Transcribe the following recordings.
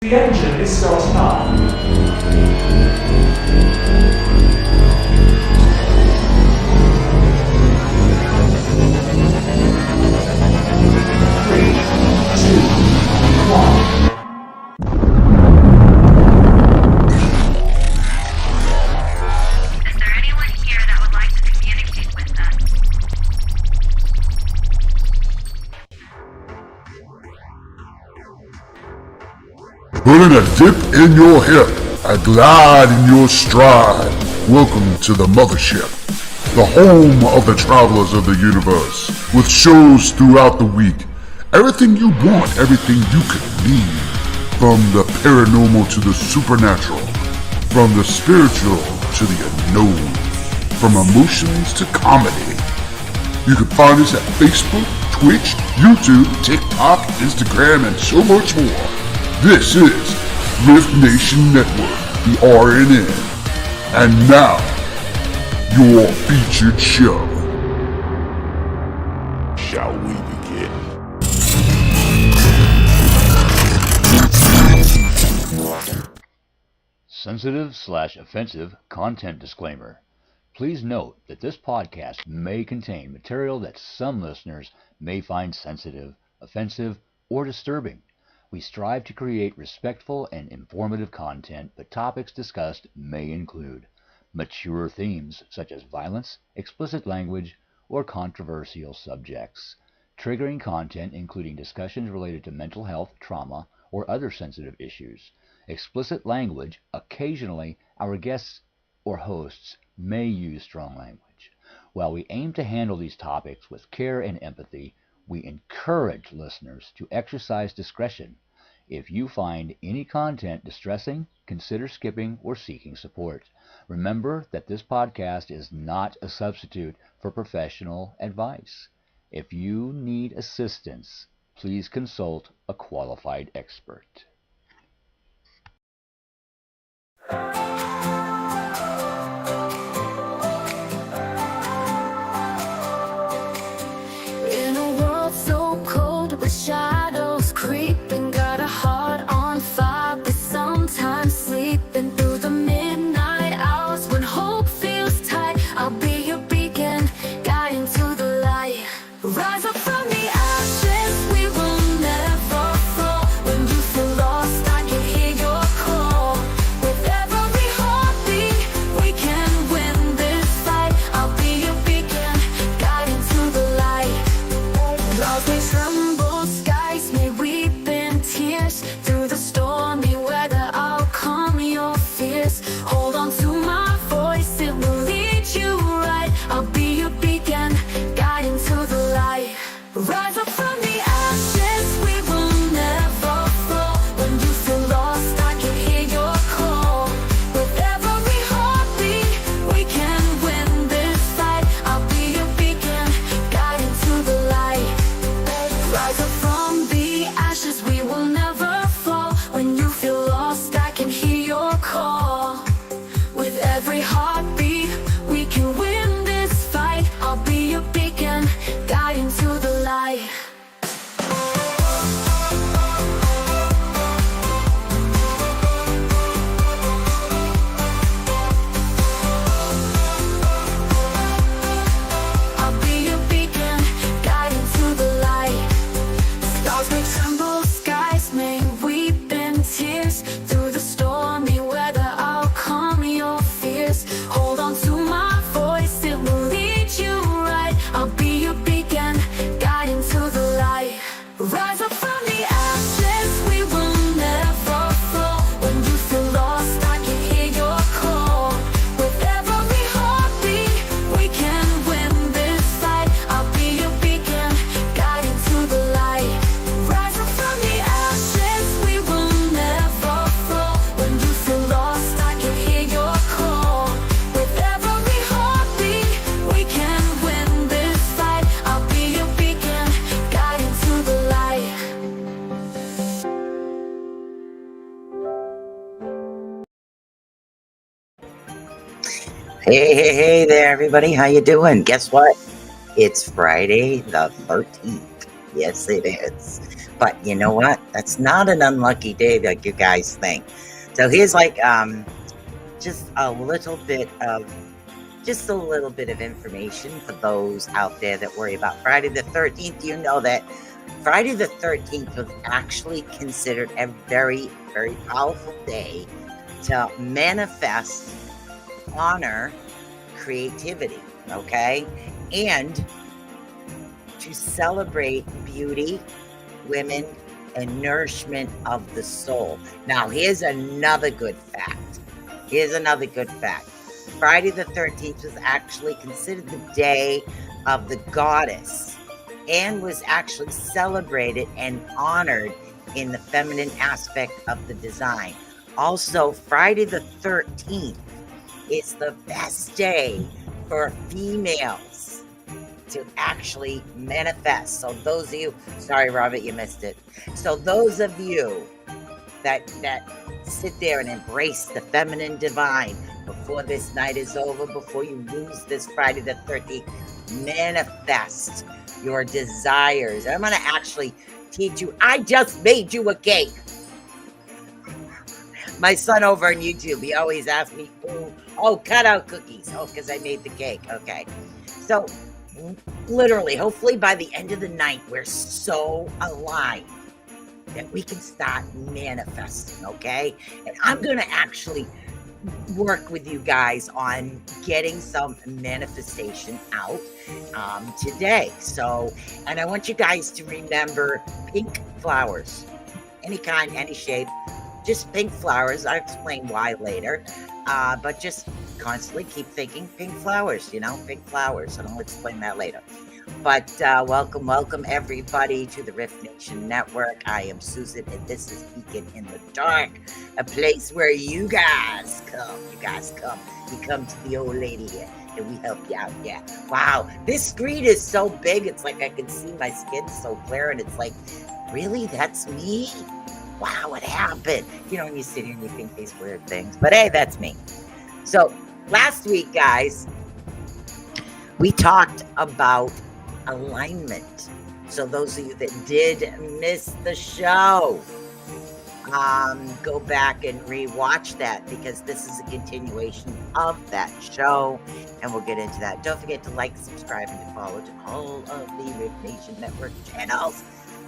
The engine is starting up. Three, two, one. Is there anyone here that would like to communicate with us? Putting a dip in your hip, a glide in your stride. Welcome to the mothership, the home of the travelers of the universe, with shows throughout the week. Everything you want, everything you could need. From the paranormal to the supernatural, from the spiritual to the unknown, from emotions to comedy. You can find us at Facebook, Twitch, YouTube, TikTok, Instagram, and so much more. This is R.I.F.T Nation Network, the RNN. And now, your featured show. Shall we begin? Sensitive/offensive content disclaimer. Please note that this podcast may contain material that some listeners may find sensitive, offensive, or disturbing. We strive to create respectful and informative content, but topics discussed may include mature themes such as violence, explicit language, or controversial subjects, triggering content including discussions related to mental health, trauma, or other sensitive issues, explicit language. Occasionally, our guests or hosts may use strong language. While we aim to handle these topics with care and empathy, we encourage listeners to exercise discretion. If you find any content distressing, consider skipping or seeking support. Remember that this podcast is not a substitute for professional advice. If you need assistance, please consult a qualified expert. In a world so cold with shadows creeping, got a heart on fire, but sometimes sleeping through the midnight hours when hope feels tight. I'll be your beacon, guiding to the light. Rise up from the ashes, we will never fall. When you feel lost, I can hear your call. With every heartbeat, we can win this fight. I'll be your beacon, guiding to the light. Clouds may tremble, skies may weep in tears. Through the stormy weather, I'll calm your fears. Hold on to my voice, it will lead you right. I'll be your beacon, guiding to the light. Rise up from the ashes, we will never fall. When you feel lost, I can hear your call. With every heartbeat, we can win this fight. I'll be your beacon, guiding to the light. Rise up from the ashes, we will never fall. When you feel lost, I can hear your call. With every heartbeat, we can win this fight. I'll be your beacon, guiding to the light. I'll be your beacon, guiding to the light. Stars may tremble, skies may weep in tears. Through the stormy weather, I'll calm your fears. Hold on to my voice, it will lead you right. I'll be your beacon, guiding to the light. Rise up from the ashes, we will never fall. When you feel lost, I can hear your call. With every heartbeat, we can win this fight. I'll be your beacon, guiding to the light. Rise up from the ashes, we will never fall. When you feel lost, I can hear your call. With every heartbeat, we can win this fight. I'll be your beacon, guiding to the light. Hey there, everybody. How you doing? Guess what? It's Friday the 13th. Yes, it is. But you know what? That's not an unlucky day like you guys think. So here's like just a little bit of information for those out there that worry about Friday the 13th. You know that Friday the 13th was actually considered a very, very powerful day to manifest, honor, creativity, okay? And to celebrate beauty, women, and nourishment of the soul. Now, here's another good fact. Friday the 13th was actually considered the day of the goddess and was actually celebrated and honored in the feminine aspect of the design. Also, Friday the 13th is the best day for females to actually manifest. So those of you, sorry, Robert, you missed it. So those of you that sit there and embrace the feminine divine before this night is over, before you lose this Friday the 13th, manifest your desires. I'm going to actually teach you. I just made you a cake. My son over on YouTube, he always asks me, cut out cookies. Oh, because I made the cake. Okay. So literally, hopefully by the end of the night, we're so aligned that we can start manifesting, okay? And I'm going to actually work with you guys on getting some manifestation out today. So, and I want you guys to remember pink flowers, any kind, any shape, just pink flowers. I'll explain why later, but just constantly keep thinking pink flowers, pink flowers, and I'll explain that later. But welcome everybody to the R.I.F.T Nation Network. I am Susan, and this is Becon in the Dark, a place where you guys come. You come to the old lady here, and we help you out. Yeah. Wow, this screen is so big. It's like I can see my skin so clear, and it's like, really, that's me? Wow, what happened? And you sit here and you think these weird things, but hey, that's me. So last week, guys, we talked about alignment. So those of you that did miss the show, go back and rewatch that, because this is a continuation of that show, and we'll get into that. Don't forget to like, subscribe, and to follow to all of the R.I.F Nation Network channels,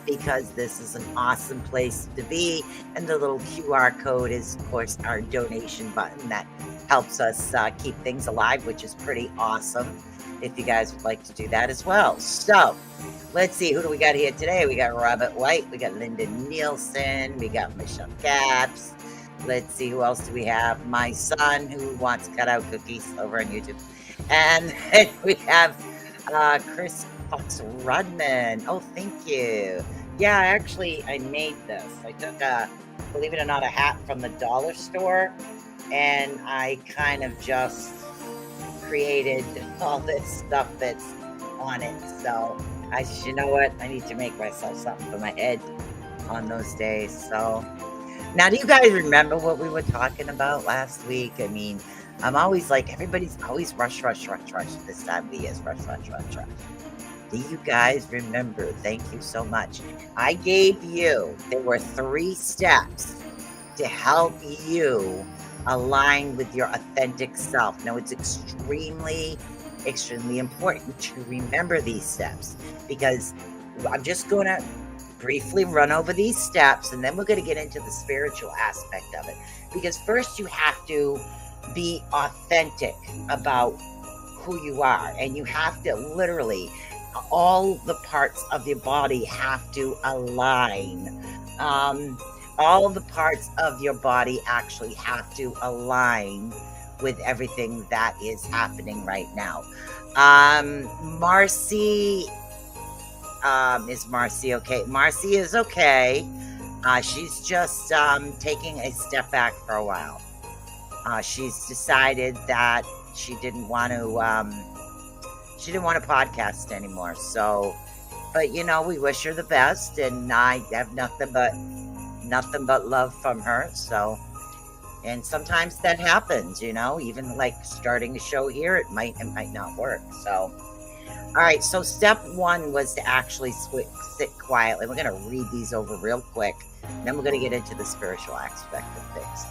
because this is an awesome place to be. And the little QR code is, of course, our donation button that helps us keep things alive, which is pretty awesome, if you guys would like to do that as well. So let's see, who do we got here today? We got Robert White, we got Linda Nielsen, we got Michelle Caps. Let's see, who else do we have? My son, who wants cutout cookies, over on YouTube. And we have Chris Fox Rudman. Oh, thank you. Yeah, actually, I made this. I took believe it or not, a hat from the dollar store, and I kind of just created all this stuff that's on it. So you know what? I need to make myself something for my head on those days. So now, do you guys remember what we were talking about last week? I mean, I'm always like, everybody's always rush this time of the year. Rush. Do you guys remember? Thank you so much. I gave you, there were 3 steps to help you align with your authentic self. Now, it's extremely important to remember these steps, because I'm just going to briefly run over these steps, and then we're going to get into the spiritual aspect of it. Because first, you have to be authentic about who you are, and you have to literally, all the parts of your body have to align. All the parts of your body actually have to align with everything that is happening right now. Marcy, is Marcy okay? Marcy is okay. She's just taking a step back for a while. She's decided that she didn't want to podcast anymore. So, but we wish her the best, and I have nothing but love from her. So, and sometimes that happens, even like starting a show here, it might not work. So, All right, so step one was to actually sit quietly. We're going to read these over real quick. Then we're going to get into the spiritual aspect of things.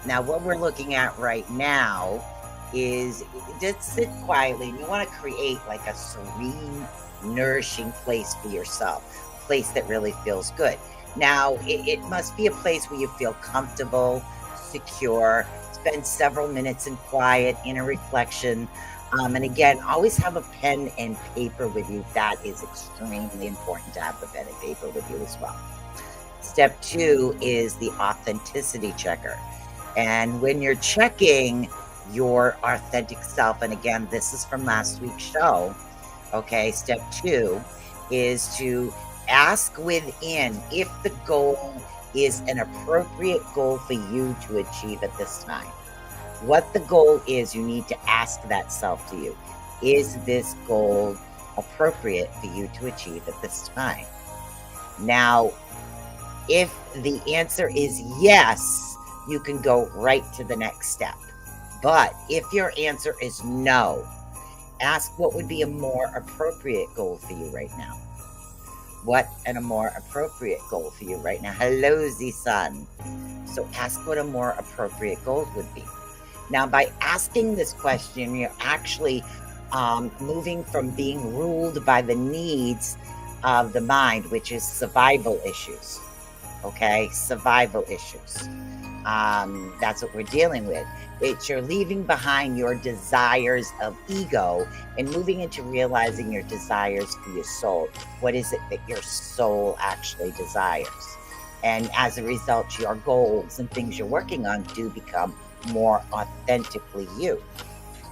Now, what we're looking at right now is just sit quietly. And you want to create like a serene, nourishing place for yourself, a place that really feels good. Now, it must be a place where you feel comfortable, secure. Spend several minutes in quiet, inner reflection. And again, always have a pen and paper with you. That is extremely important to have the pen and paper with you as well. Step two is the authenticity checker. And when you're checking your authentic self, and again, this is from last week's show, okay, step two is to ask within if the goal is an appropriate goal for you to achieve at this time. What the goal is, you need to ask that self to you. Is this goal appropriate for you to achieve at this time? Now, if the answer is yes, you can go right to the next step. But if your answer is no, ask what would be a more appropriate goal for you right now. What and a more appropriate goal for you right now? Hello, Z-Sun. So ask what a more appropriate goal would be. Now, by asking this question, you're actually moving from being ruled by the needs of the mind, which is survival issues. Okay, survival issues. That's what we're dealing with. You're leaving behind your desires of ego and moving into realizing your desires for your soul. What is it that your soul actually desires? And as a result, your goals and things you're working on do become more authentically you.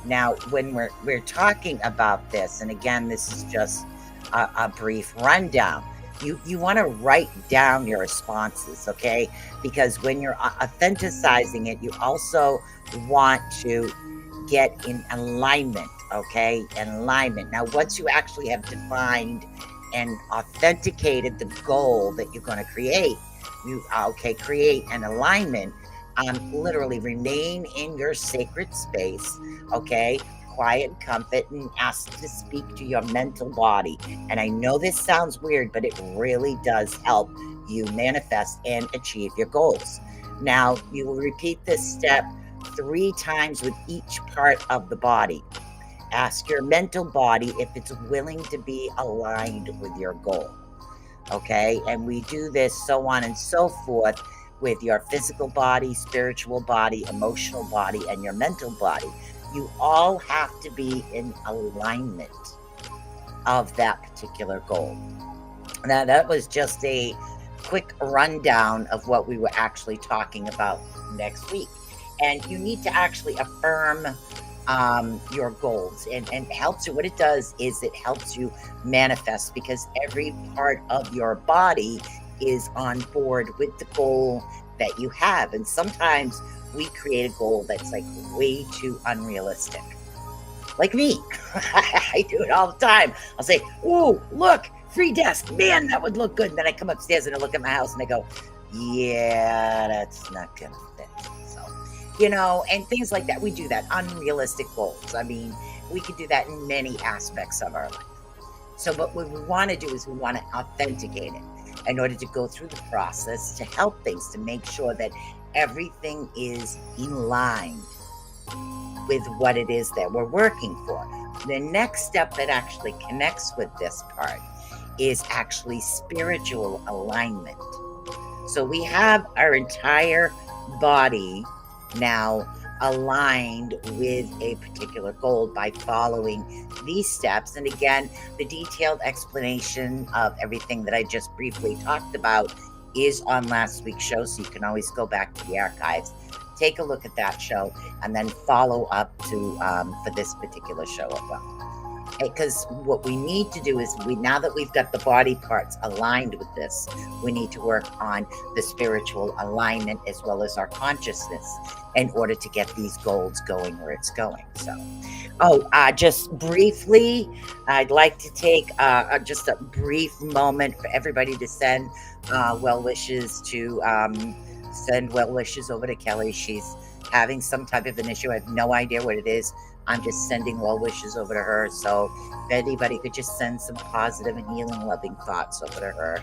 Now, when we're talking about this, and again, this is just a brief rundown, you want to write down your responses, okay? Because when you're authenticizing it, you also want to get in alignment, okay? In alignment. Now, once you actually have defined and authenticated the goal that you're going to create, you create an alignment. Literally remain in your sacred space, okay? Quiet and comfort, and ask to speak to your mental body. And I know this sounds weird, but it really does help you manifest and achieve your goals. Now, you will repeat this step 3 times with each part of the body. Ask your mental body if it's willing to be aligned with your goal, okay? And we do this so on and so forth with your physical body, spiritual body, emotional body, and your mental body. You all have to be in alignment of that particular goal. Now, that was just a quick rundown of what we were actually talking about next week. And you need to actually affirm your goals, and it helps you. What it does is it helps you manifest, because every part of your body is on board with the goal that you have. And sometimes we create a goal that's like way too unrealistic. Like me. I do it all the time. I'll say, "Ooh, look, free desk. Man, that would look good." And then I come upstairs and I look at my house and I go, "Yeah, that's not gonna fit." So, and things like that. We do that. Unrealistic goals. I mean, we could do that in many aspects of our life. So what we want to do is we want to authenticate it in order to go through the process to help things, to make sure that everything is in line with what it is that we're working for. The next step that actually connects with this part is actually spiritual alignment. So we have our entire body now aligned with a particular goal by following these steps. And again, the detailed explanation of everything that I just briefly talked about is on last week's show, so you can always go back to the archives, take a look at that show, and then follow up to for this particular show as well. Because what we need to do is, now that we've got the body parts aligned with this, we need to work on the spiritual alignment as well as our consciousness in order to get these goals going where it's going. So, just briefly, I'd like to take just a brief moment for everybody to send well wishes over to Kelly. She's having some type of an issue. I have no idea what it is, I'm just sending well wishes over to her. So if anybody could just send some positive and healing, loving thoughts over to her,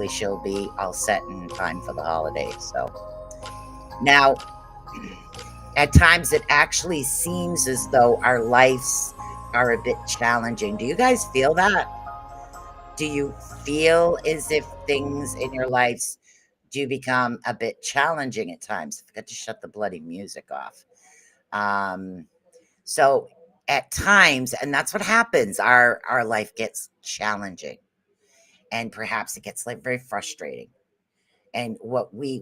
she'll be all set and fine for the holidays. So now, at times it actually seems as though our lives are a bit challenging. Do you guys feel that? Do you feel as if things in your lives do become a bit challenging at times? I forgot to shut the bloody music off. Um, so at times, and that's what happens, our life gets challenging, and perhaps it gets like very frustrating. And what we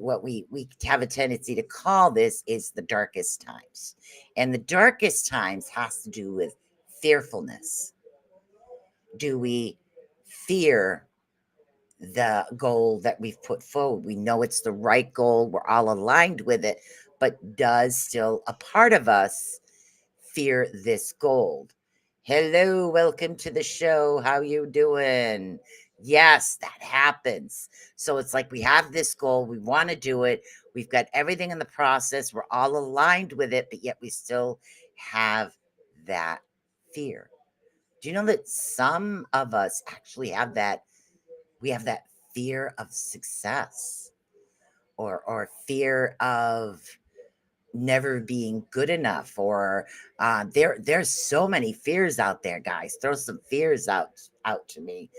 have a tendency to call this is the darkest times. And the darkest times has to do with fearfulness. Do we fear the goal that we've put forward? We know it's the right goal, we're all aligned with it, but does still a part of us fear this goal? Hello, welcome to the show. How you doing? Yes, that happens. So it's like we have this goal, we want to do it, we've got everything in the process, we're all aligned with it, but yet we still have that fear. Do you know that some of us actually have that? We have that fear of success, or fear of never being good enough, or there's so many fears out there, guys. Throw some fears out to me.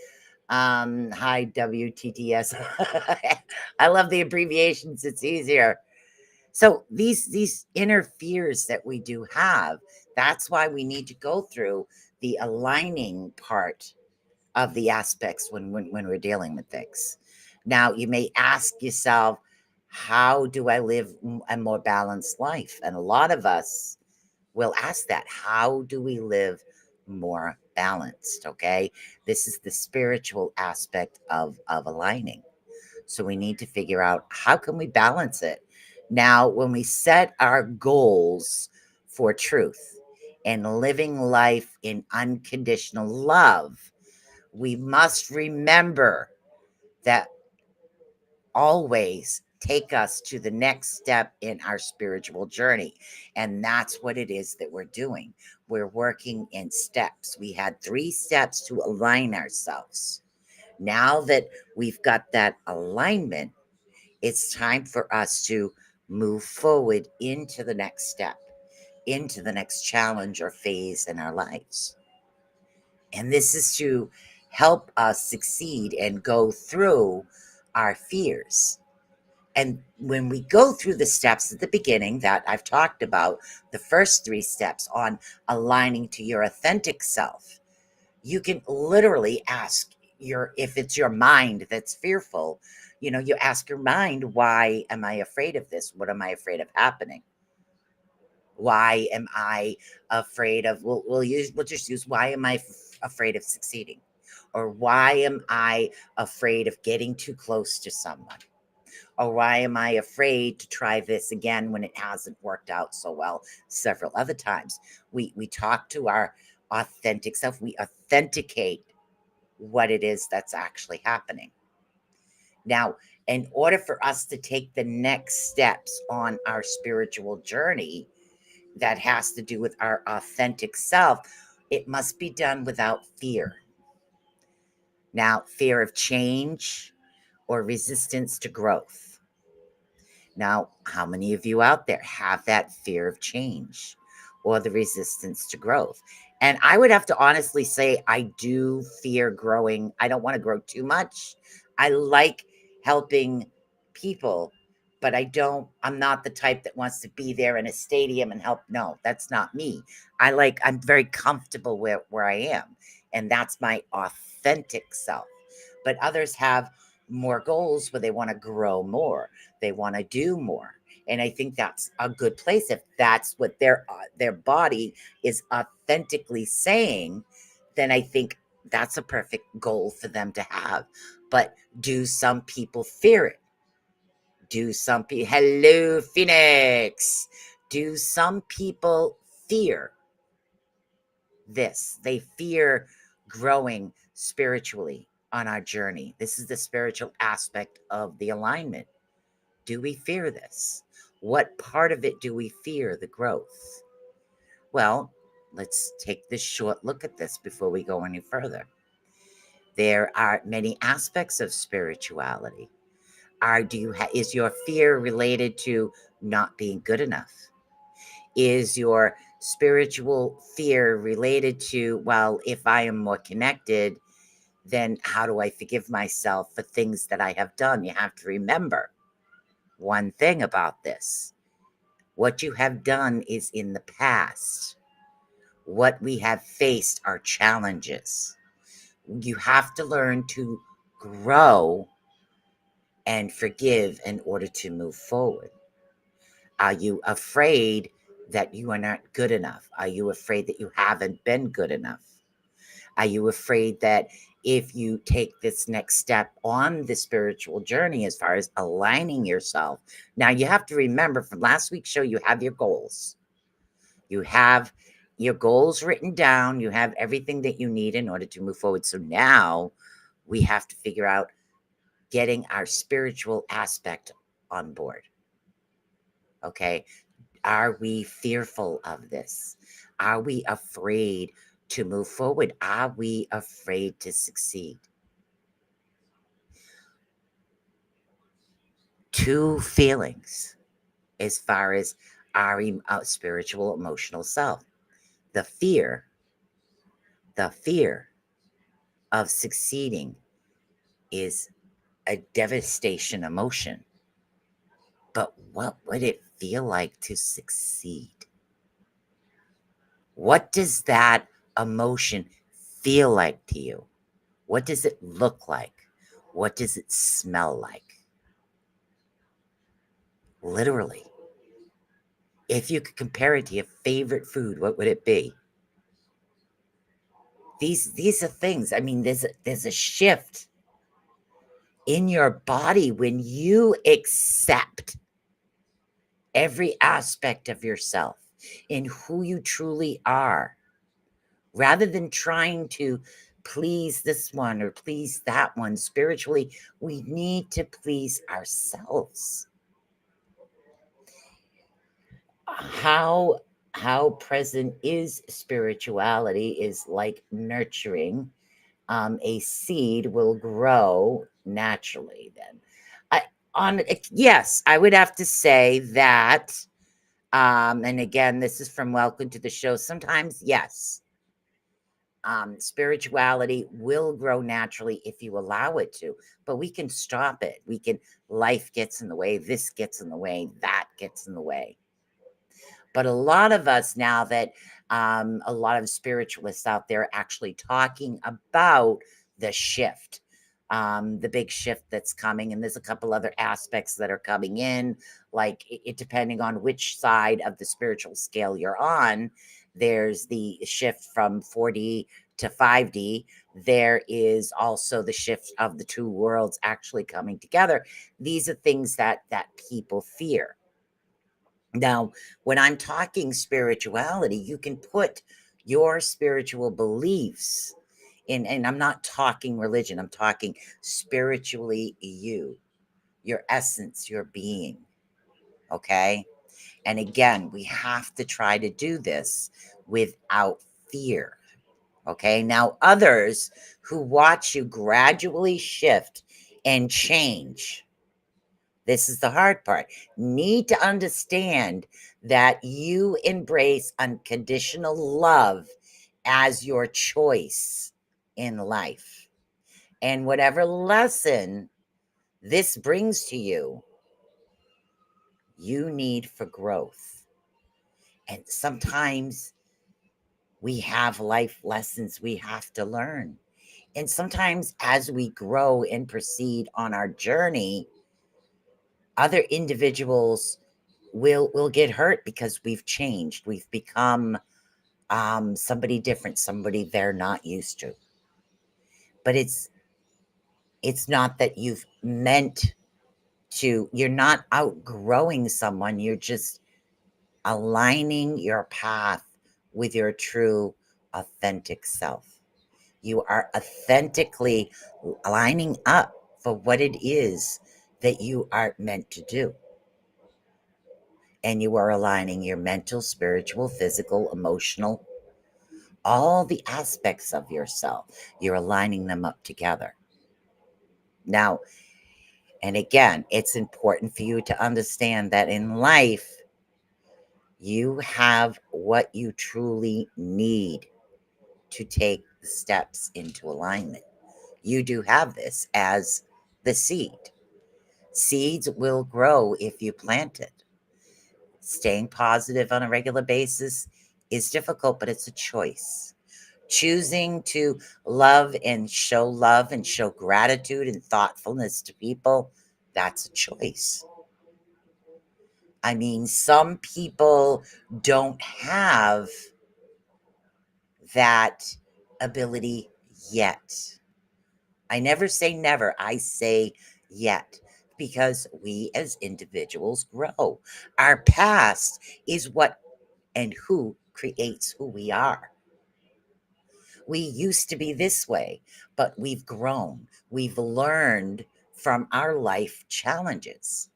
Hi, WTTS. I love the abbreviations, it's easier. So these inner fears that we do have, that's why we need to go through the aligning part of the aspects when we're dealing with things. Now, you may ask yourself, how do I live a more balanced life? And a lot of us will ask that. How do we live more balanced? Okay. This is the spiritual aspect of aligning. So we need to figure out, how can we balance it? Now, when we set our goals for truth and living life in unconditional love, we must remember that always take us to the next step in our spiritual journey. And that's what it is that we're doing. We're working in steps. We had 3 steps to align ourselves. Now that we've got that alignment, it's time for us to move forward into the next step, into the next challenge or phase in our lives. And this is to help us succeed and go through our fears. And when we go through the steps at the beginning that I've talked about, the first 3 steps on aligning to your authentic self, you can literally ask if it's your mind that's fearful, you ask your mind, why am I afraid of this? What am I afraid of happening? Why am I afraid of, we'll just use, why am I afraid of succeeding? Or why am I afraid of getting too close to someone? Or why am I afraid to try this again when it hasn't worked out so well several other times? We talk to our authentic self. We authenticate what it is that's actually happening. Now, in order for us to take the next steps on our spiritual journey that has to do with our authentic self, it must be done without fear. Now, fear of change or resistance to growth. Now, how many of you out there have that fear of change or the resistance to growth? And I would have to honestly say, I do fear growing. I don't want to grow too much. I like helping people, but I'm not the type that wants to be there in a stadium and help. No, that's not me. I'm very comfortable where I am. And that's my authentic self. But others have more goals where they want to grow more, they want to do more. And I think that's a good place if that's what their body is authentically saying. Then I think that's a perfect goal for them to have. But do some people fear it? Do some people, hello Phoenix, do some people fear this? They fear growing spiritually on our journey. This is the spiritual aspect of the alignment. Do we fear this? What part of it do we fear the growth? Well, let's take this short look at this before we go any further. There are many aspects of spirituality. Is your fear related to not being good enough? Is your spiritual fear related to, well, if I am more connected, then how do I forgive myself for things that I have done? You have to remember one thing about this. What you have done is in the past. What we have faced are challenges. You have to learn to grow and forgive in order to move forward. Are you afraid that you are not good enough? Are you afraid that you haven't been good enough? Are you afraid that if you take this next step on the spiritual journey as far as aligning yourself? Now, you have to remember from last week's show, you have your goals. You have your goals written down. You have everything that you need in order to move forward. So now we have to figure out getting our spiritual aspect on board. Okay. Are we fearful of this? Are we afraid to move forward? Are we afraid to succeed? Two feelings as far as our spiritual emotional self. The fear of succeeding is a devastation emotion. But what would it feel like to succeed? What does that emotion feel like to you? What does it look like? What does it smell like? Literally. If you could compare it to your favorite food, what would it be? These are things. I mean, there's a shift in your body when you accept every aspect of yourself in who you truly are, rather than trying to please this one or please that one. Spiritually, we need to please ourselves. How present is spirituality is like nurturing. A seed will grow naturally. Then, yes, I would have to say that. And again, this is from Welcome to the Show. Sometimes, yes, spirituality will grow naturally if you allow it to, but we can stop it. Life gets in the way, this gets in the way, that gets in the way. But a lot of us now that a lot of spiritualists out there actually talking about the shift, the big shift that's coming. And there's a couple other aspects that are coming in, like it depending on which side of the spiritual scale you're on. There's the shift from 4D to 5D. There is also the shift of the two worlds actually coming together. These are things that people fear. Now, when I'm talking spirituality, you can put your spiritual beliefs in, and I'm not talking religion, I'm talking spiritually your essence, your being. Okay. And again, we have to try to do this without fear. Okay. Now, others who watch you gradually shift and change, this is the hard part, need to understand that you embrace unconditional love as your choice in life. And whatever lesson this brings to you, you need for growth. And sometimes we have life lessons we have to learn. And sometimes as we grow and proceed on our journey, other individuals will get hurt because we've changed. We've become somebody different, somebody they're not used to. But it's not that you've meant to. You're not outgrowing someone. You're just aligning your path with your true, authentic self. You are authentically lining up for what it is that you are meant to do. And you are aligning your mental, spiritual, physical, emotional, all the aspects of yourself. You're aligning them up together. Now, and again, it's important for you to understand that in life, you have what you truly need to take the steps into alignment. You do have this as the seed. Seeds will grow if you plant it. Staying positive on a regular basis is difficult, but it's a choice. Choosing to love and show gratitude and thoughtfulness to people, that's a choice. I mean, some people don't have that ability yet. I never say never, I say yet, because we as individuals grow. Our past is what and who creates who we are. We used to be this way, but we've grown. We've learned from our life challenges.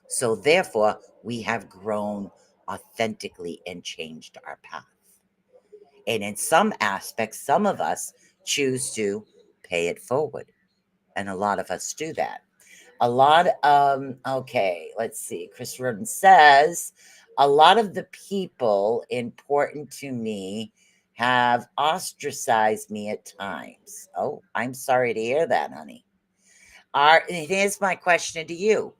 So, therefore, we have grown authentically and changed our path. And in some aspects, some of us choose to pay it forward. And a lot of us do that. A lot, okay, let's see. Chris Roden says, a lot of the people important to me have ostracized me at times. Oh, I'm sorry to hear that, honey. Here's my question to you.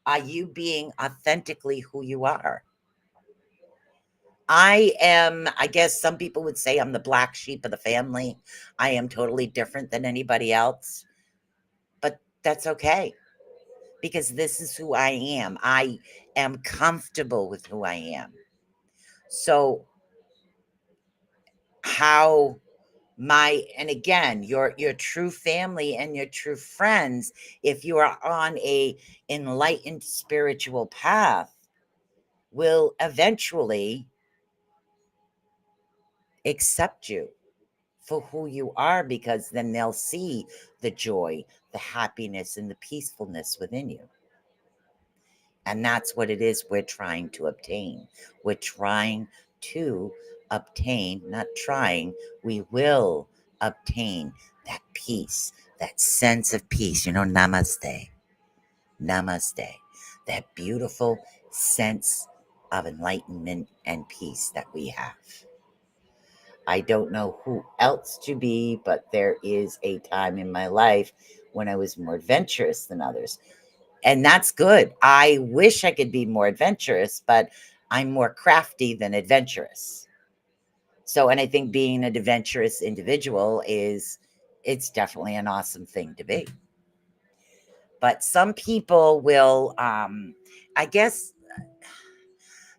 Are you being authentically who you are? I guess some people would say I'm the black sheep of the family. I am totally different than anybody else, but that's okay because this is who I am. I am comfortable with who I am. So, how and again, your true family and your true friends, if you are on a enlightened spiritual path, will eventually accept you for who you are, because then they'll see the joy, the happiness, and the peacefulness within you. And that's what it is we're trying to obtain. We're trying to obtain, not trying, we will obtain that peace, that sense of peace. Namaste. Namaste. That beautiful sense of enlightenment and peace that we have. I don't know who else to be, but there is a time in my life when I was more adventurous than others. And that's good. I wish I could be more adventurous, but I'm more crafty than adventurous. So, and I think being an adventurous individual it's definitely an awesome thing to be. But some people will, I guess,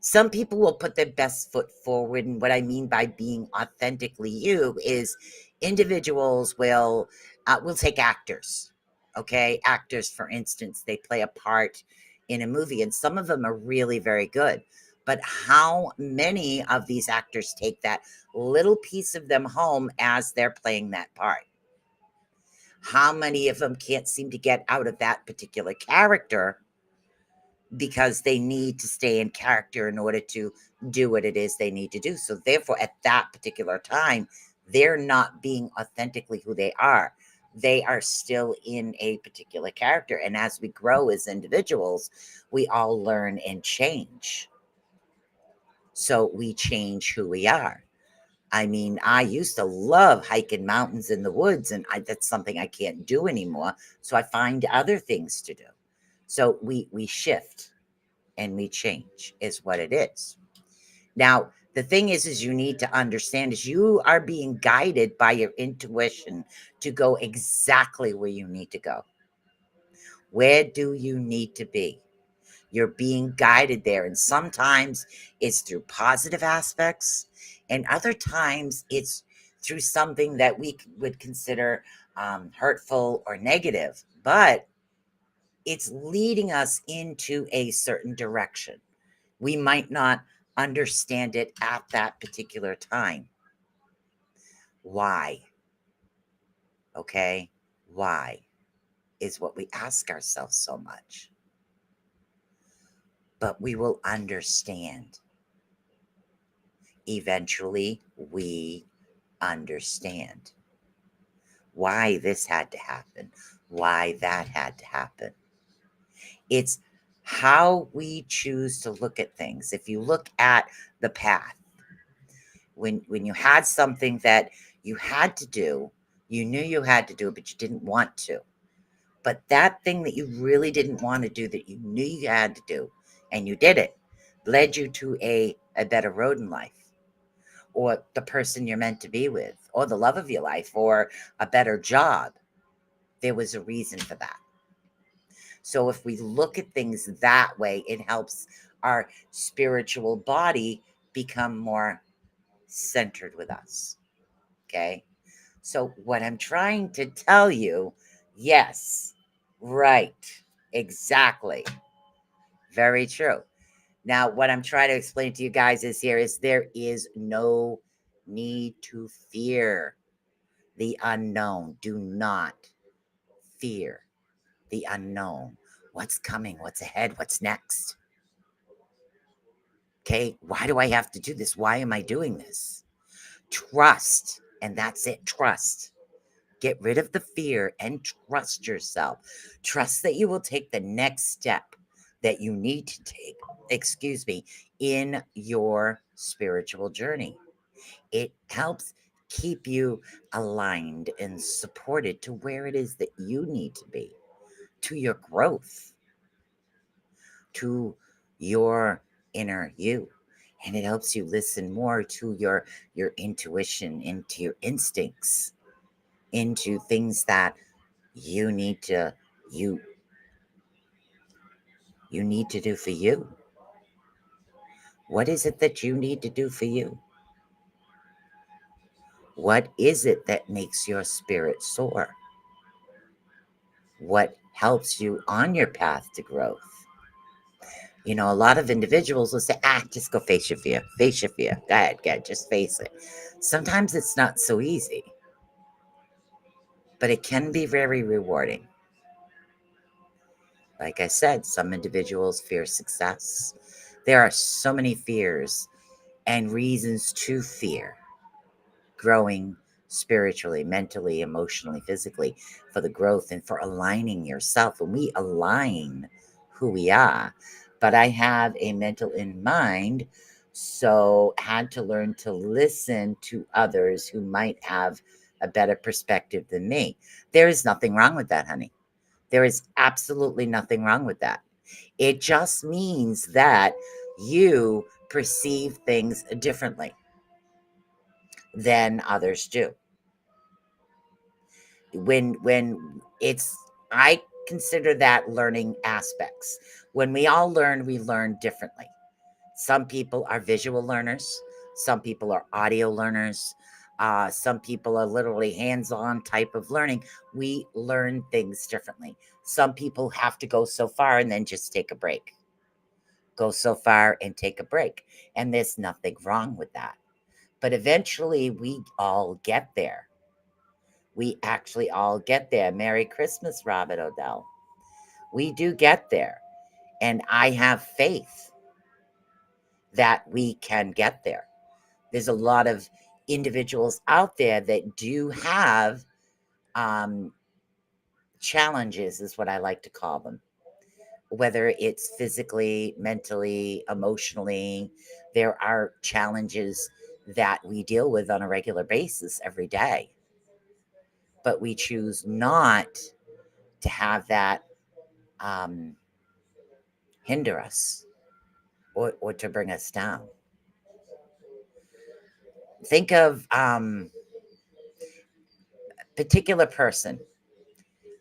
some people will put their best foot forward. And what I mean by being authentically you is individuals will take actors. Okay. Actors, for instance, they play a part in a movie and some of them are really very good. But how many of these actors take that little piece of them home as they're playing that part? How many of them can't seem to get out of that particular character because they need to stay in character in order to do what it is they need to do. So therefore, at that particular time, they're not being authentically who they are. They are still in a particular character. And as we grow as individuals, we all learn and change. So we change who we are. I mean, I used to love hiking mountains in the woods, and that's something I can't do anymore. So I find other things to do. So we shift and we change is what it is. Now, the thing is you need to understand is you are being guided by your intuition to go exactly where you need to go. Where do you need to be? You're being guided there. And sometimes it's through positive aspects, and other times it's through something that we would consider hurtful or negative. But it's leading us into a certain direction. We might not understand it at that particular time. Why? Okay? Why is what we ask ourselves so much. but we will understand. Eventually, we understand why this had to happen, why that had to happen. It's how we choose to look at things. If you look at the path, when you had something that you had to do, you knew you had to do it, but you didn't want to. But that thing that you really didn't want to do, that you knew you had to do, and you did it, led you to a better road in life, or the person you're meant to be with, or the love of your life, or a better job. There was a reason for that. So if we look at things that way, it helps our spiritual body become more centered with us. Okay. So what I'm trying to tell you, yes, right, exactly, very true. Now, what I'm trying to explain to you guys is there is no need to fear the unknown. Do not fear the unknown. What's coming? What's ahead? What's next? Okay, why do I have to do this? Why am I doing this? Trust, and that's it. Trust. Get rid of the fear and trust yourself. Trust that you will take the next step that you need to take, excuse me, in your spiritual journey. It helps keep you aligned and supported to where it is that you need to be, to your growth, to your inner you. And it helps you listen more to your intuition, into your instincts, into things that you need to you you need to do for you. What is it that you need to do for you? What is it that makes your spirit soar? What helps you on your path to growth? You know, a lot of individuals will say, just go face your fear. Face your fear. Go ahead, just face it. Sometimes it's not so easy, but it can be very rewarding. Like I said, some individuals fear success. There are so many fears and reasons to fear growing spiritually, mentally, emotionally, physically, for the growth and for aligning yourself. And we align who we are. But I have a mental in mind, so had to learn to listen to others who might have a better perspective than me. There is nothing wrong with that, honey. There is absolutely nothing wrong with that. It just means that you perceive things differently than others do. When it's I consider that learning aspects. When we all learn, we learn differently. Some people are visual learners, some people are audio learners, some people are literally hands-on type of learning. We learn things differently. Some people have to go so far and then just take a break. Go so far and take a break. And there's nothing wrong with that. But eventually we all get there. We actually all get there. Merry Christmas, Robert Odell. We do get there. And I have faith that we can get there. There's a lot of individuals out there that do have um, challenges, is what I like to call them. Whether it's physically, mentally, emotionally, there are challenges that we deal with on a regular basis every day. But we choose not to have that um, hinder us or to bring us down. Think of particular person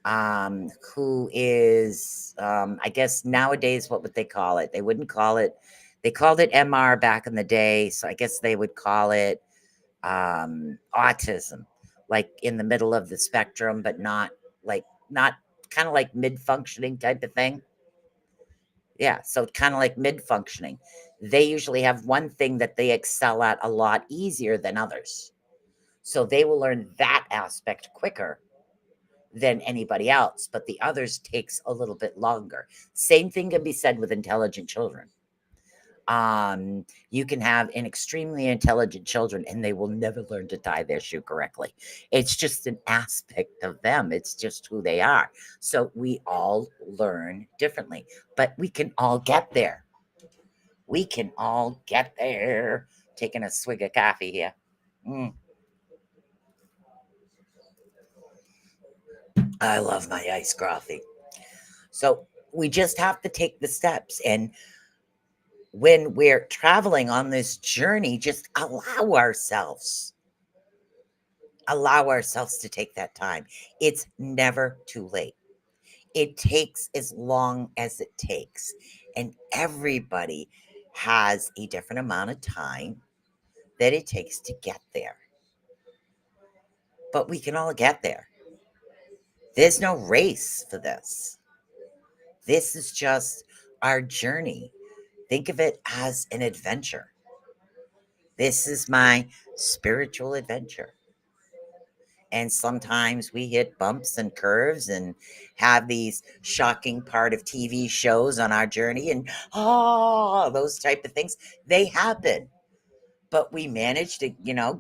who is, I guess nowadays, what would they call it? They wouldn't call it, they called it MR back in the day. So I guess they would call it autism, like in the middle of the spectrum, but not kind of like mid functioning type of thing. Yeah, so kind of like mid functioning. They usually have one thing that they excel at a lot easier than others. So they will learn that aspect quicker than anybody else, but the others takes a little bit longer. Same thing can be said with intelligent children. You can have an extremely intelligent children and they will never learn to tie their shoe correctly. It's just an aspect of them. It's just who they are. So we all learn differently, but we can all get there. We can all get there. Taking a swig of coffee here. I love my iced coffee. So we just have to take the steps. And when we're traveling on this journey, just allow ourselves to take that time. It's never too late. It takes as long as it takes. And everybody has a different amount of time that it takes to get there. But we can all get there. There's no race for this. This is just our journey. Think of it as an adventure. This is my spiritual adventure. And sometimes we hit bumps and curves and have these shocking part of TV shows on our journey and those type of things. They happen. But we manage to,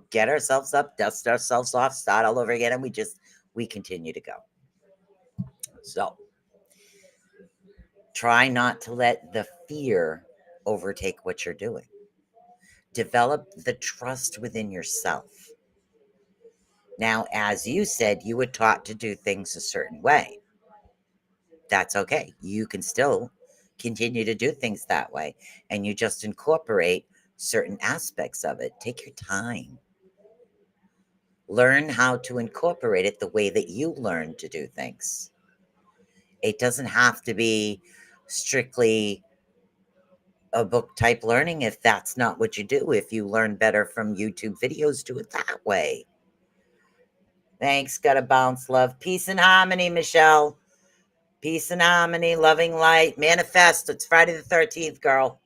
get ourselves up, dust ourselves off, start all over again, and we continue to go. So try not to let the fear overtake what you're doing. Develop the trust within yourself. Now, as you said, you were taught to do things a certain way. That's okay. You can still continue to do things that way, and you just incorporate certain aspects of it. Take your time. Learn how to incorporate it the way that you learn to do things. It doesn't have to be strictly a book type learning if that's not what you do. If you learn better from YouTube videos, do it that way. Thanks. Gotta bounce, love. Peace and harmony, Michelle. Peace and harmony, loving light. Manifest. It's Friday the 13th, girl.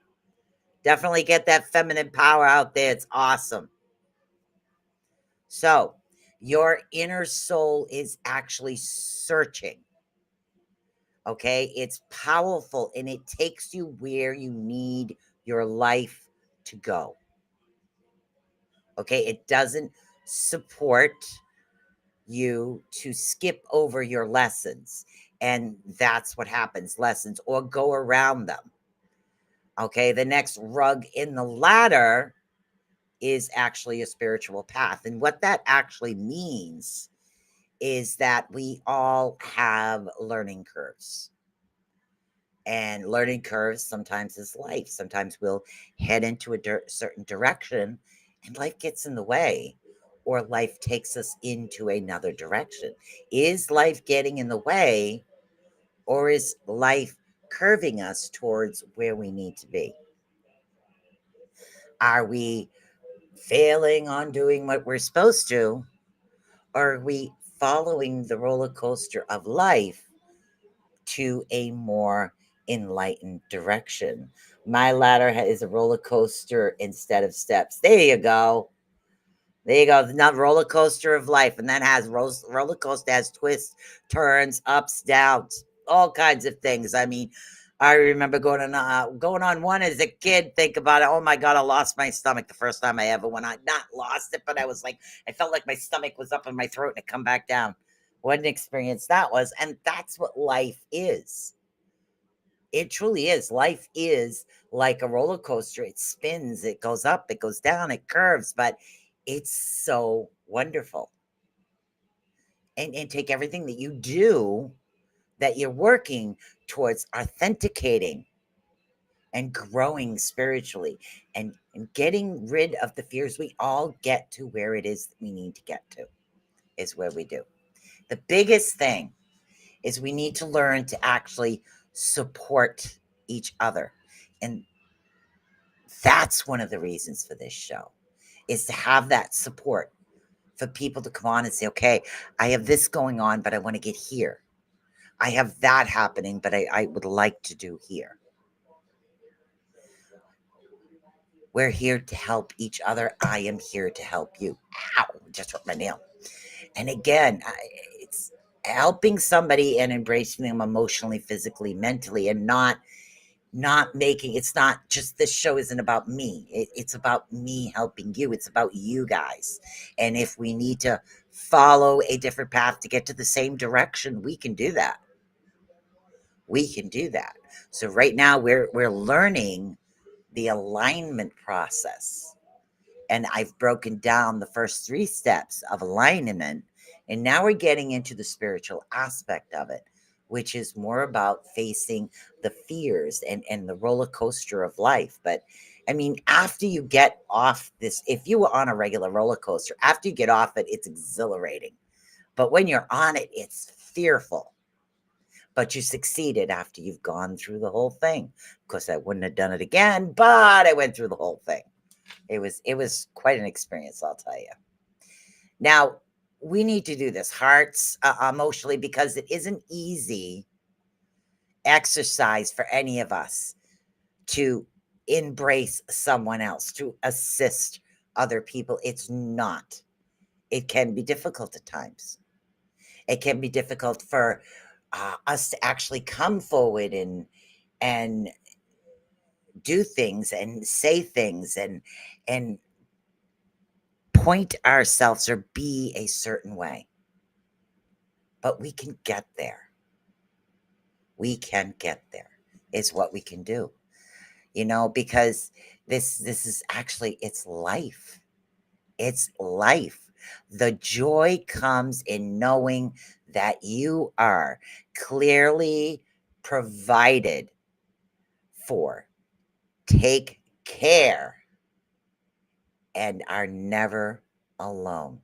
Definitely get that feminine power out there. It's awesome. So, your inner soul is actually searching. Okay? It's powerful and it takes you where you need your life to go. Okay? It doesn't support you to skip over your lessons. And that's what happens, lessons, or go around them. Okay? The next rug in the ladder is actually a spiritual path. And what that actually means is that we all have learning curves. And learning curves sometimes is life. Sometimes we'll head into a certain direction and life gets in the way, or life takes us into another direction. Is life getting in the way, or is life curving us towards where we need to be? Are we failing on doing what we're supposed to? Or are we following the roller coaster of life to a more enlightened direction? My ladder is a roller coaster instead of steps. There you go. There you go. The roller coaster of life. And that has roller coaster has twists, turns, ups, downs, all kinds of things. I mean, I remember going on one as a kid. Think about it. Oh my God, I lost my stomach the first time I ever went on. Not lost it, but I felt like my stomach was up in my throat and it come back down. What an experience that was. And that's what life is. It truly is. Life is like a roller coaster. It spins, it goes up, it goes down, it curves, but it's so wonderful. And take everything that you do, that you're working towards authenticating and growing spiritually and getting rid of the fears. We all get to where it is that we need to get to, is where we do. The biggest thing is we need to learn to actually support each other. And that's one of the reasons for this show, is to have that support for people to come on and say, okay, I have this going on, but I want to get here. I have that happening, but I would like to do here. We're here to help each other. I am here to help you. Ow, just hurt my nail. And again, helping somebody and embracing them emotionally, physically, mentally, and not making it's not just this show isn't about me. It's about me helping you. It's about you guys. And if we need to follow a different path to get to the same direction, we can do that. We can do that. So right now we're learning the alignment process. And I've broken down the first 3 steps of alignment. And now we're getting into the spiritual aspect of it, which is more about facing the fears and the roller coaster of life. But I mean, after you get off this, if you were on a regular roller coaster, after you get off it, it's exhilarating. But when you're on it, it's fearful. But you succeeded after you've gone through the whole thing. Of course, I wouldn't have done it again, but I went through the whole thing. It was quite an experience, I'll tell you. Now, we need to do this hearts emotionally because it isn't easy exercise for any of us to embrace someone else, to assist other people. It's not. It can be difficult at times. It can be difficult for us to actually come forward and do things and say things and point ourselves or be a certain way. But we can get there. We can get there. It's what we can do. Because this is actually it's life. It's life. The joy comes in knowing that you are clearly provided for. Take care and are never alone.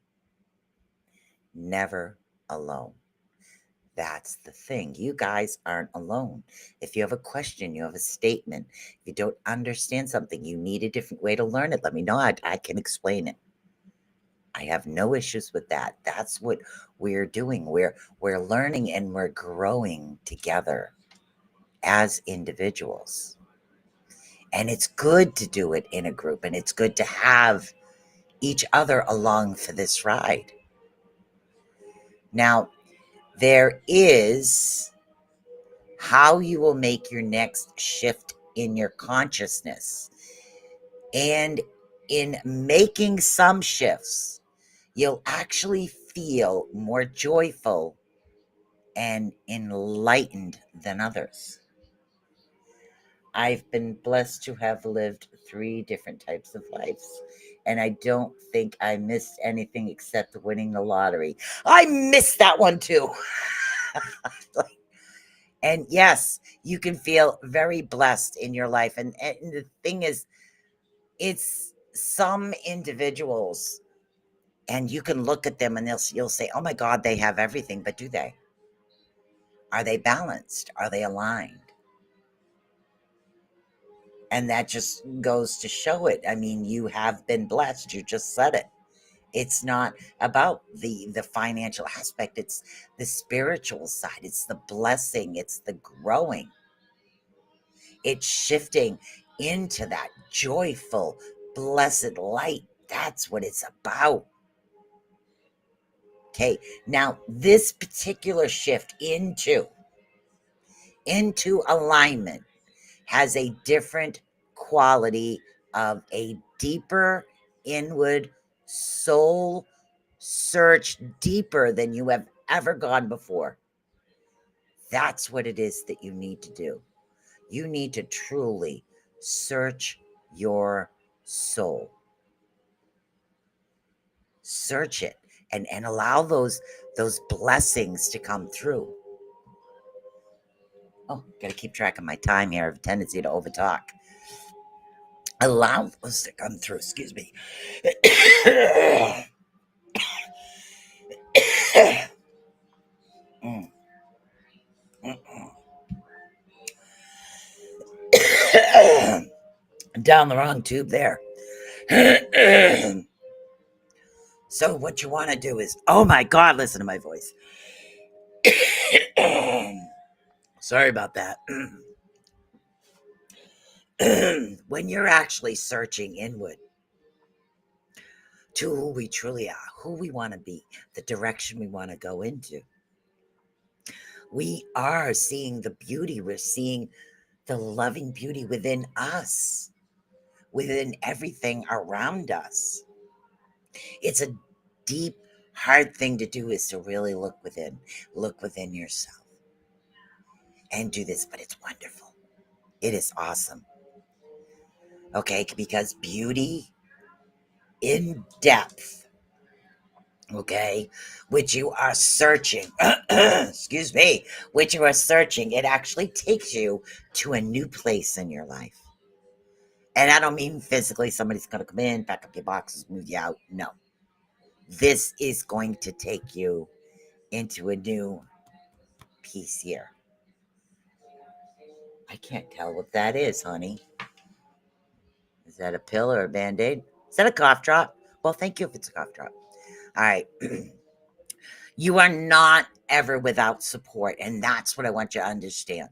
Never alone. That's the thing. You guys aren't alone. If you have a question, you have a statement, if you don't understand something, you need a different way to learn it, let me know. I can explain it. I have no issues with that. That's what we're doing. We're learning and we're growing together as individuals. And it's good to do it in a group, and it's good to have each other along for this ride. Now, there is how you will make your next shift in your consciousness. And in making some shifts, you'll actually feel more joyful and enlightened than others. I've been blessed to have lived 3 different types of lives, and I don't think I missed anything except winning the lottery. I missed that one too. And yes, you can feel very blessed in your life. And the thing is, it's some individuals, and you can look at them and you'll say, oh my God, they have everything. But do they? Are they balanced? Are they aligned? And that just goes to show it. I mean, you have been blessed. You just said it. It's not about the financial aspect. It's the spiritual side. It's the blessing. It's the growing. It's shifting into that joyful, blessed light. That's what it's about. Okay, now this particular shift into alignment has a different quality of a deeper inward soul search, deeper than you have ever gone before. That's what it is that you need to do. You need to truly search your soul. Search it and allow those blessings to come through. Oh, gotta keep track of my time here. I have a tendency to overtalk. Allow those to come through. Excuse me. Down the wrong tube there. So what you want to do is, oh my God, listen to my voice. Sorry about that. When you're actually searching inward to who we truly are, who we want to be, the direction we want to go into, We are seeing the beauty. We're seeing the loving beauty within us, within everything around us. It's a deep, hard thing to do, is to really look within yourself and do this, but it's wonderful. It is awesome. Okay, because beauty in depth, okay, which you are searching, excuse me, which you are searching, it actually takes you to a new place in your life. And I don't mean physically, somebody's going to come in, pack up your boxes, move you out. No. This is going to take you into a new piece here. I can't tell what that is, honey. Is that a pill or a Band-Aid? Is that a cough drop? Well, thank you if it's a cough drop. All right. You are not ever without support, and that's what I want you to understand.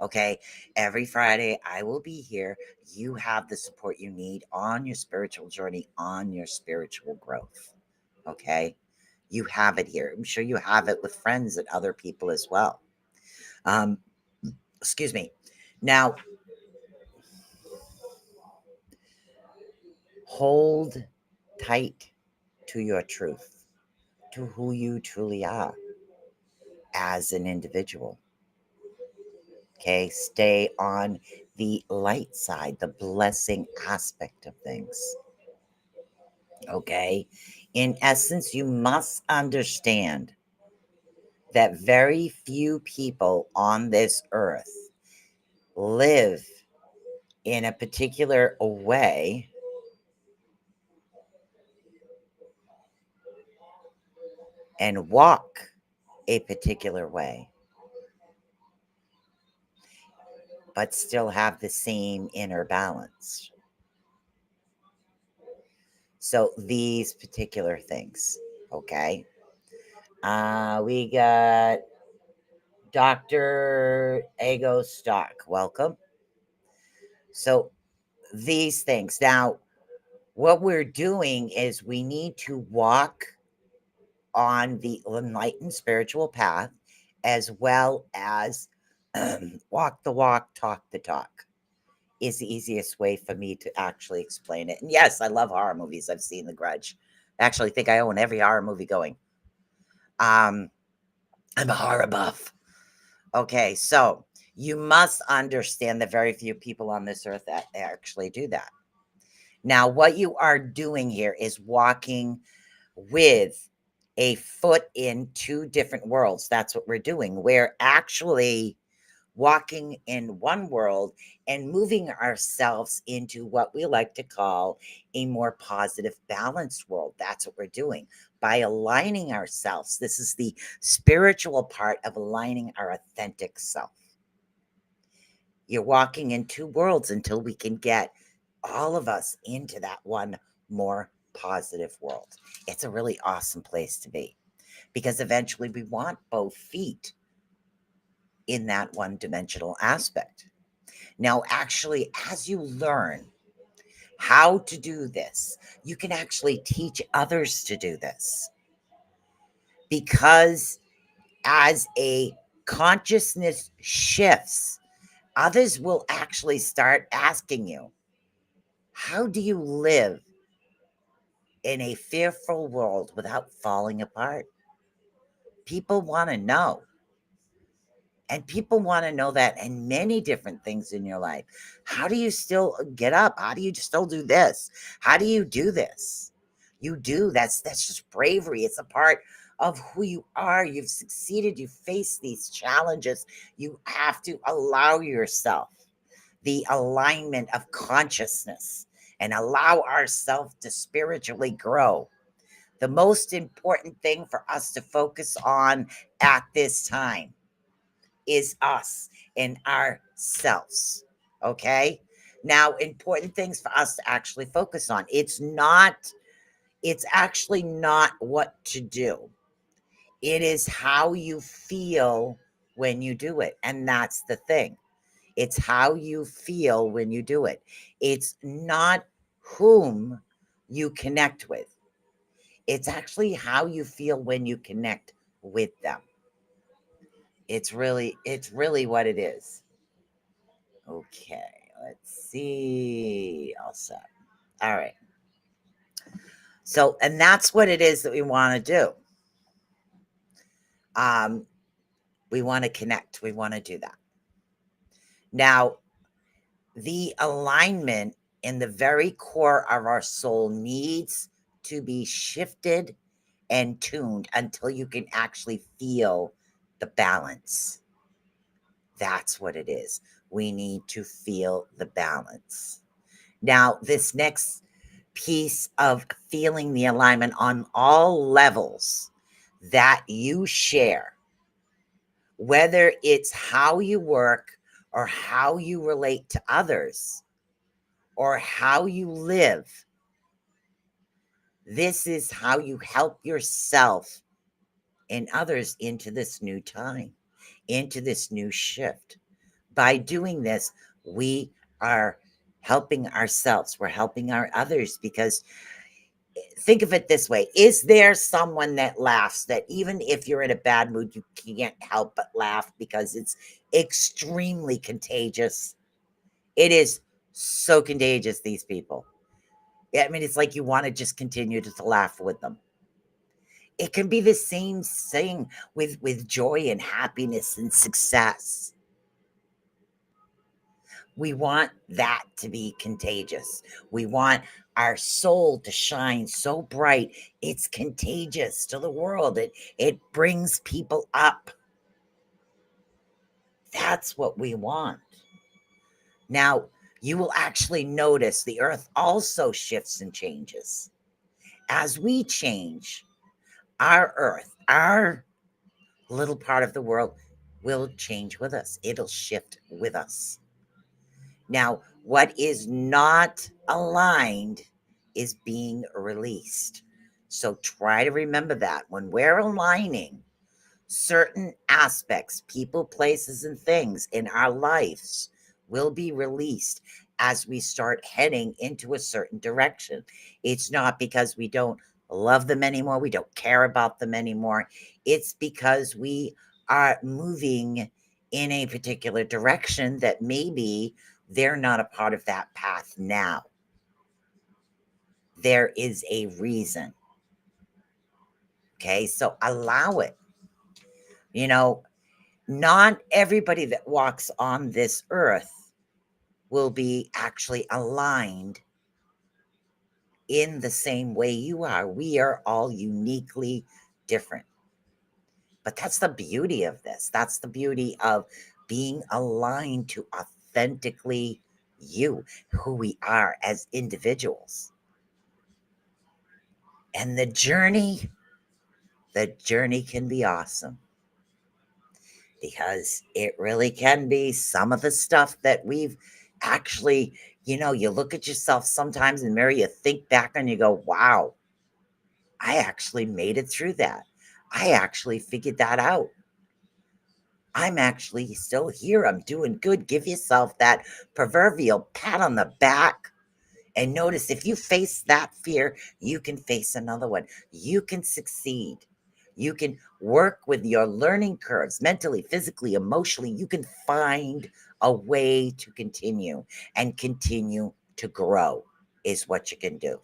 Okay? Every Friday, I will be here. You have the support you need on your spiritual journey, on your spiritual growth. Okay? You have it here. I'm sure you have it with friends and other people as well. Excuse me. Now, hold tight to your truth, to who you truly are as an individual. Okay, stay on the light side, the blessing aspect of things. Okay, in essence, you must understand that very few people on this earth live in a particular way and walk a particular way, but still have the same inner balance. So these particular things, okay? We got Dr. Ego Stock. Welcome. So these things. Now, what we're doing is we need to walk on the enlightened spiritual path, as well as walk the walk, talk the talk, is the easiest way for me to actually explain it. And yes, I love horror movies. I've seen The Grudge. I actually think I own every horror movie going. I'm a horror buff. Okay, so you must understand that very few people on this earth that actually do that. Now, what you are doing here is walking with a foot in two different worlds. That's what we're doing. We're actually walking in one world and moving ourselves into what we like to call a more positive, balanced world. That's what we're doing by aligning ourselves. This is the spiritual part of aligning our authentic self. You're walking in two worlds until we can get all of us into that one more positive world. It's a really awesome place to be, because eventually we want both feet in that one dimensional aspect. Now, actually, as you learn how to do this, you can actually teach others to do this, because as a consciousness shifts, others will actually start asking you, how do you live in a fearful world without falling apart? People want to know. And people want to know that in many different things in your life. How do you still get up? How do you still do this? How do you do this? You do. That's just bravery. It's a part of who you are. You've succeeded. You face these challenges. You have to allow yourself the alignment of consciousness and allow ourselves to spiritually grow. The most important thing for us to focus on at this time is us and ourselves. Okay. Now, important things for us to actually focus on. It's actually not what to do. It is how you feel when you do it. And that's the thing. It's how you feel when you do it. It's not whom you connect with. It's actually how you feel when you connect with them. It's really what it is. Okay, let's see. All set. All right. So, and that's what it is that we want to do. We want to connect. We want to do that. Now, the alignment in the very core of our soul needs to be shifted and tuned until you can actually feel the balance. That's what it is. We need to feel the balance. Now, this next piece of feeling the alignment on all levels that you share, whether it's how you work or how you relate to others or how you live, this is how you help yourself and others into this new time, into this new shift. By doing this, we are helping ourselves, we're helping our others, because think of it this way. Is there someone that laughs that even if you're in a bad mood, you can't help but laugh because it's extremely contagious? It is so contagious, these people. I mean, it's like you want to just continue to laugh with them. It can be the same thing with joy and happiness and success. We want that to be contagious. We want our soul to shine so bright it's contagious to the world. It brings people up. That's what we want. Now, you will actually notice the earth also shifts and changes. As we change, our earth, our little part of the world will change with us. It'll shift with us. Now, what is not aligned is being released. So try to remember that when we're aligning certain aspects, people, places, and things in our lives will be released as we start heading into a certain direction. It's not because we don't love them anymore, we don't care about them anymore. It's because we are moving in a particular direction that maybe they're not a part of that path now. There is a reason. Okay, so allow it. You know, not everybody that walks on this earth will be actually aligned in the same way you are. We are all uniquely different. But that's the beauty of this. That's the beauty of being aligned to authentically you, who we are as individuals. And the journey can be awesome, because it really can be. Some of the stuff that we've actually, you look at yourself sometimes in the mirror, you think back and you go, wow, I actually made it through that. I actually figured that out. I'm actually still here. I'm doing good. Give yourself that proverbial pat on the back. And notice, if you face that fear, you can face another one. You can succeed. You can work with your learning curves mentally, physically, emotionally. You can find a way to continue and continue to grow, is what you can do.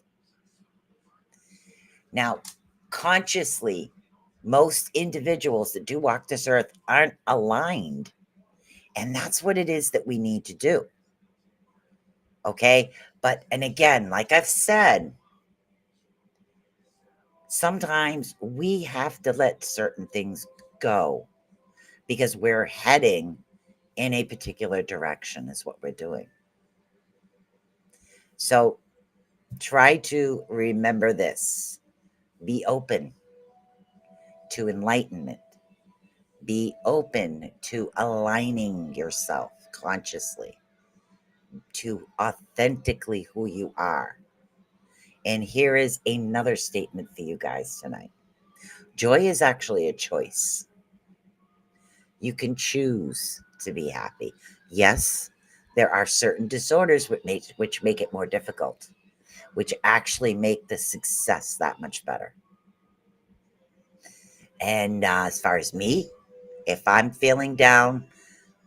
Now, consciously, most individuals that do walk this earth aren't aligned. And that's what it is that we need to do. Okay. But, and again, like I've said, sometimes we have to let certain things go because we're heading in a particular direction, is what we're doing. So try to remember this. Be open to enlightenment. Be open to aligning yourself consciously to authentically who you are. And here is another statement for you guys tonight. Joy is actually a choice. You can choose to be happy. Yes, there are certain disorders which make it more difficult, which actually make the success that much better. And as far as me, if I'm feeling down,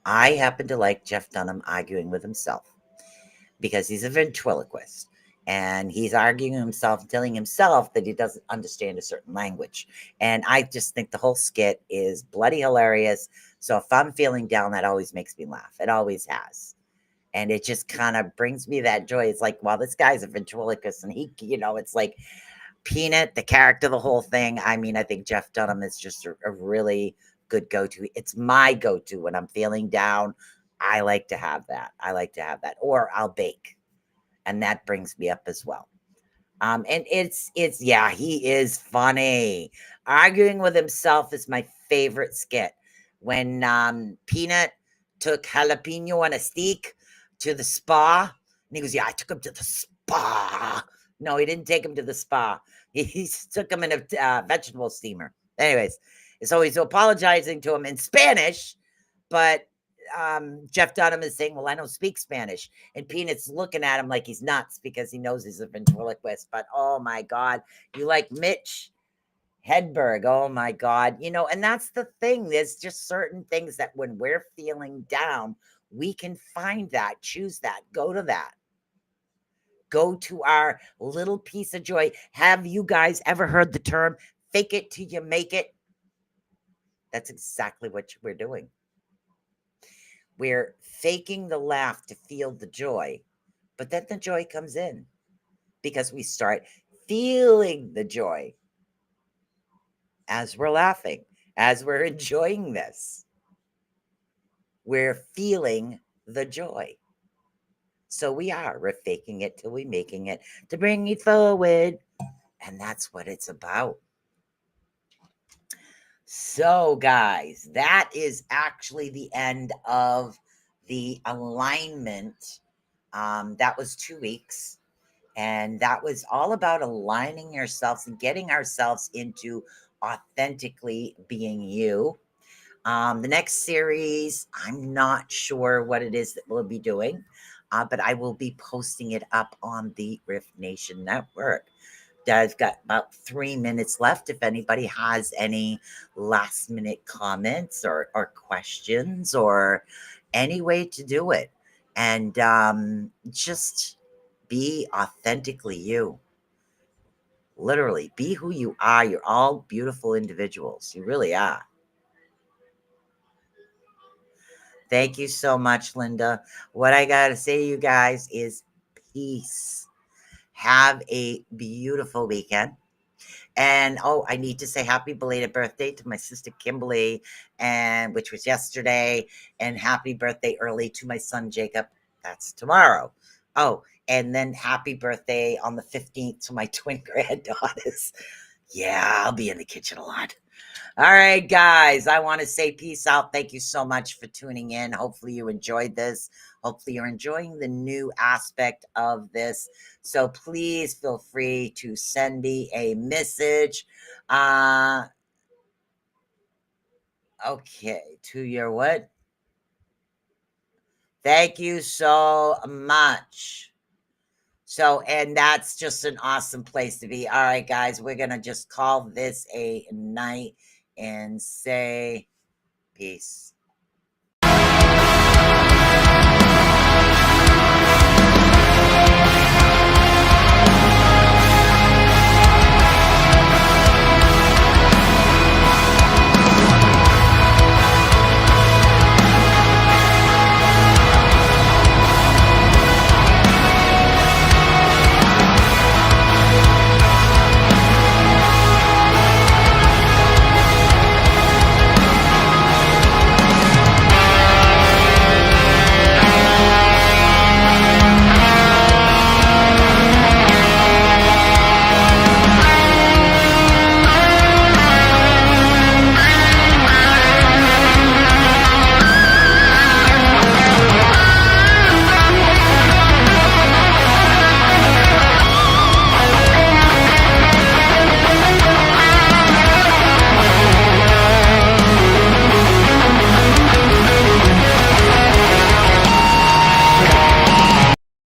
I happen to like Jeff Dunham arguing with himself because he's a ventriloquist and he's arguing himself, telling himself that he doesn't understand a certain language. And I just think the whole skit is bloody hilarious. So if I'm feeling down, that always makes me laugh. It always has. And it just kind of brings me that joy. It's like, well, this guy's a ventriloquist and he, it's like Peanut, the character, the whole thing. I mean, I think Jeff Dunham is just a really good go-to. It's my go-to when I'm feeling down. I like to have that. Or I'll bake, and that brings me up as well. And it's yeah, he is funny. Arguing with himself is my favorite skit. When Peanut took Jalapeno on a stick to the spa, and he goes, "Yeah, I took him to the spa." No, he didn't take him to the spa. He took him in a vegetable steamer. Anyways, so he's apologizing to him in Spanish, but Jeff Dunham is saying, "Well, I don't speak Spanish," and Peanut's looking at him like he's nuts because he knows he's a ventriloquist. But oh my God, you like Mitch Hedberg? Oh my God, and that's the thing. There's just certain things that when we're feeling down, we can find that, choose that, go to that. Go to our little piece of joy. Have you guys ever heard the term fake it till you make it? That's exactly what we're doing. We're faking the laugh to feel the joy, but then the joy comes in because we start feeling the joy as we're laughing, as we're enjoying this. We're feeling the joy. So we're faking it till we're making it to bring it forward. And that's what it's about. So, guys, that is actually the end of the alignment. That was 2 weeks. And that was all about aligning yourselves and getting ourselves into authentically being you. The next series, I'm not sure what it is that we'll be doing, but I will be posting it up on the Riff Nation Network. I've got about 3 minutes left. If anybody has any last minute comments or questions or any way to do it. And just be authentically you. Literally, be who you are. You're all beautiful individuals. You really are. Thank you so much, Linda. What I got to say to you guys is peace. Have a beautiful weekend. And I need to say happy belated birthday to my sister Kimberly, and which was yesterday, and happy birthday early to my son Jacob. That's tomorrow. And then happy birthday on the 15th to my twin granddaughters. Yeah, I'll be in the kitchen a lot. All right, guys, I want to say peace out. Thank you so much for tuning in. Hopefully you enjoyed this. Hopefully you're enjoying the new aspect of this. So please feel free to send me a message. Okay, to your what? Thank you so much. So, and that's just an awesome place to be. All right, guys, we're going to just call this a night and say peace.